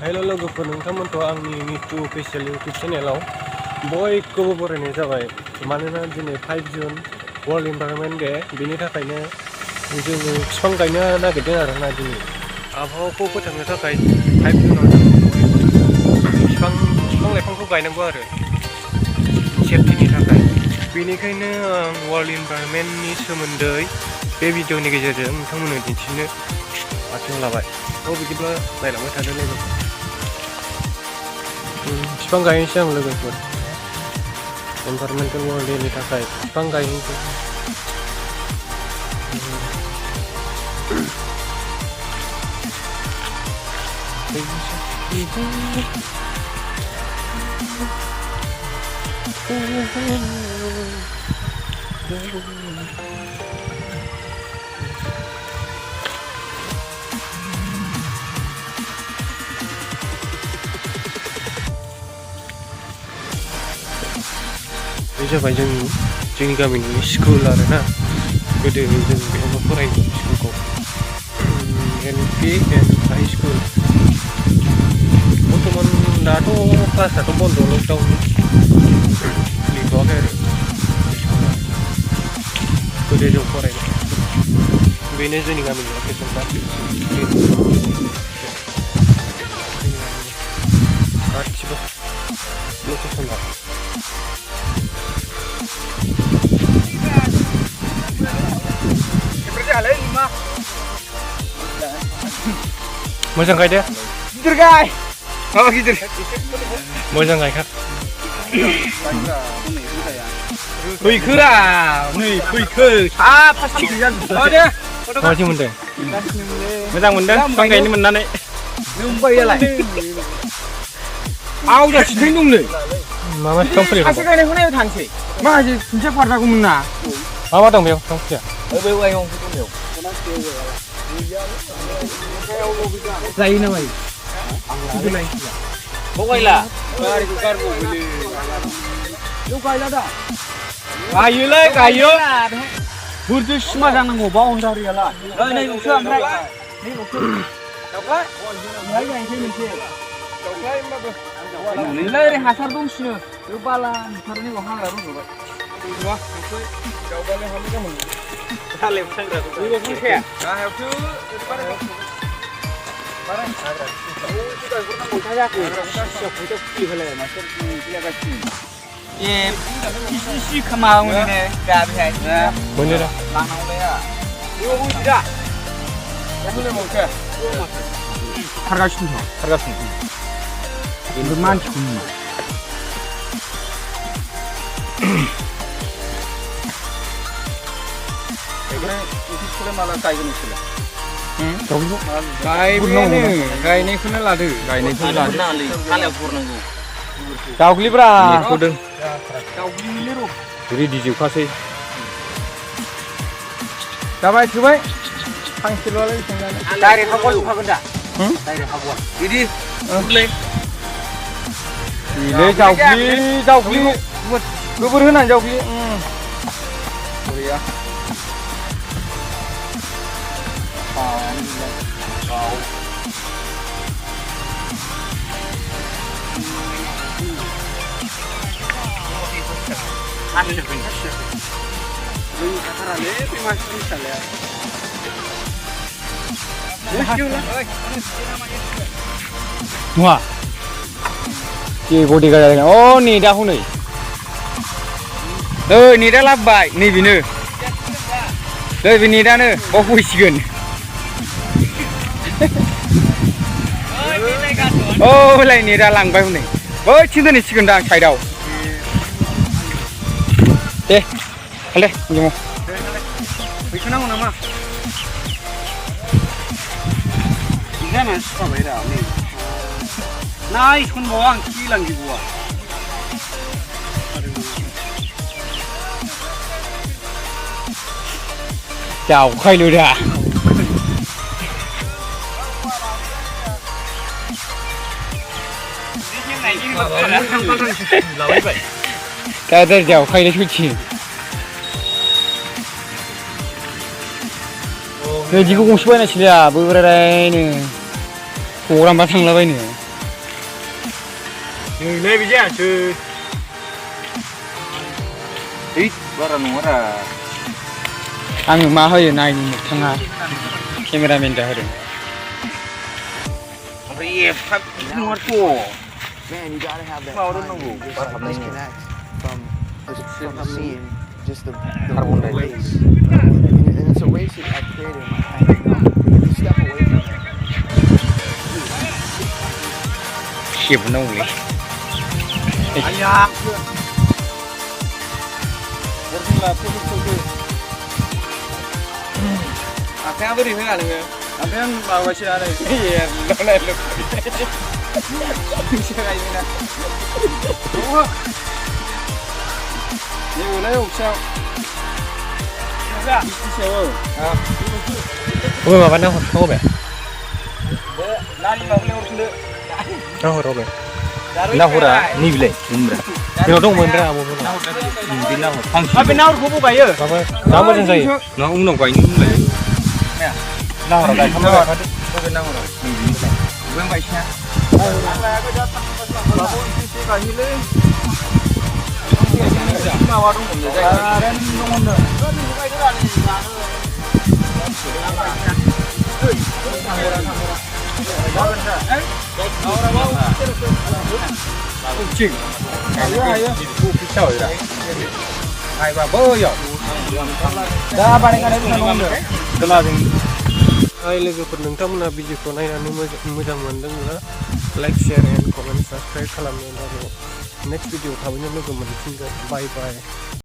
हेल' लोगोफोर, नोंथांमोनखौ आंनि Mitu official YouTube चेनेलाव बयखौबो बरायनाय जाबाय। मानोना दिनै 5 जुन वर्ल्ड इनभाइरनमेन्ट डे, बेनि थाखायनो जोङो बिफां गायनो नागिरदों आरोना। दिनै आबहावाखौ फोथांनो थाखाय 5 जुनाव जों बिफां लाइफांखौ गायनांगौ आरो सेफटिनि थाखाय। बेनिखायनो आं वर्ल्ड इनभाइरनमेन्टनि सोमोन्दै बे भिडिअनि गेजेरजों नोंथांमोननो दिन्थिनो आखायाव लाबाय। बिदिब्ला नायलांबाय थादो लोगोफोर। बिफां गायनोसै आं लोगोफोर, इनभाइरनमेन्टेल वर्ल्ड डेनि थाखाय बिफां गायनोसै। बे जाबाय जोंनि गामिनि स्कुल आरोना। गोदो जों बेयावनो फरायोमोन स्कुलखौ, LP एन्ड हाइ स्कुल। बर्थमान दाथ' क्लासाथ' बन्द', लकडाउन खुलिथ'वाखै आरो। गोदो जों फरायनाय बेनो जोंनि गामिनि लकेसन दा गासिबो लकेसन दा। मोजां गायदो, गिदिर गाय, माबा गिदिर, मोजां गायखा। फैखोरा नै फैखो साफासि दे माबायदि मोनदों? मोजां मोनदों बिफां गायनो मोननानै। नोंबायालाय आवजा सिन्थाय दंलै माबा बिफां फुलि सासे गायनायखौ नायबाय थानोसै। माखासे खुन्थिया फारनांगौमोन ना। मा दं बेयाव बिफां फुलिया? जायो ना मायो? गायला गारिखौ गारबावबायलै। बेयाव गायला दा? गायोलै गायो। बुरजा सिमा जानांगौ बाउन्डारियालाय। नैबावसो ओमफ्राय नैबावसो दावख्लाय बेहाय गायनोसै मोनसे दावख्लाय होमबाबो नैलाय ओरै हासार दंसिनो। बे बाला बुथारनायाव हाग्रा रज'बाय। नङा दावबालाय हाबनो जामोन हालेव थांग्रा नैबावसो थाया गाहायावसो बारा हाग्रा गायहरनांगौ जायाखै। खुसिया फुलि होलाय मास्टार फुलिगासिनो इसी खामावनो दा बेहाय मोनो दा लांनांगौलाया बेयाव बुजि दा होलाय मावखो खारगासिनो बेबो मानसिखौ नुयो। माला गायगोन नोंसोरलाय? गायनायखौनो लादो, गायनायखौनो लादो। हालेव हरनांगौ दावग्लिब्रा नेटखौदों दावग्लिलै र' रेडि जोबखासै। जाबाय थोबाय फांसेल'आलाय बेसेबां जानो? डाइरेक्ट हागवा जोबखागोन दा? डाइरेक्ट हागवा बिदि उरलै जावग्लि गोबोर होनानै जावग्लि। बरिया नङा जे बडि गार्ड अ नेटआ हनै नेटआ लाबोबाय नैबेनो बे नेटआनो बहैसिगोन। हलाय नेटआ लांबाय हनै बैथिं दोनहैसिगोन दा साइडआव। दे दे फैखानांगौ नामा? जानानै सुखाबाय रा नै नायसनबावा आं खिलांजोबबावा जावखायल' दा दा जावखायनो सैथि बिदिखौ गंसे बायनांसिगोनलै बोरायनो प्रग्रामबा थांलाबायनो। नै बिदि आंसो ओइ बारा नङारा आङो मा होयो नायनो नोंथाङा केमेरामेन जाहोदों ओमफ्राय एफा नङाथ' Man, you gotta have that Well, I time don't know. where you just like disconnect from the scene, just the Carbon whole dioxide. race. And it's a race that I've created in my head. You know, if you step away from it. खेबनांगौलै आया बरफिनला फट'फोरखौ आखाया बोरै होआ नोङो आखाया माबासो आरो एरलाय जेबोलाय अफिसाव 왜 마바 나 호be लारि माबालाय हरफिनदो 나 호be Nahra नैबिलाय उमरा 이거 너무 뭔데 아무 뭐 बे नाहर फांसे बे नाहरखौबो गायो 마바 나 모든 사이 나 उनाव गायनो होनलाय नाहरा गायखांबा बबे नाहरा नैबे गायसिना गायहैलै माबा दंमोनलै लोगोफोर नोंथांमोना भिडिअखौ नायनानै मोजां मोनदोंब्ला like share and comment subscribe खालामनो नेक्स्ट भिडिअ थाबैनो लोगो मोनफिनगोन बाय बाय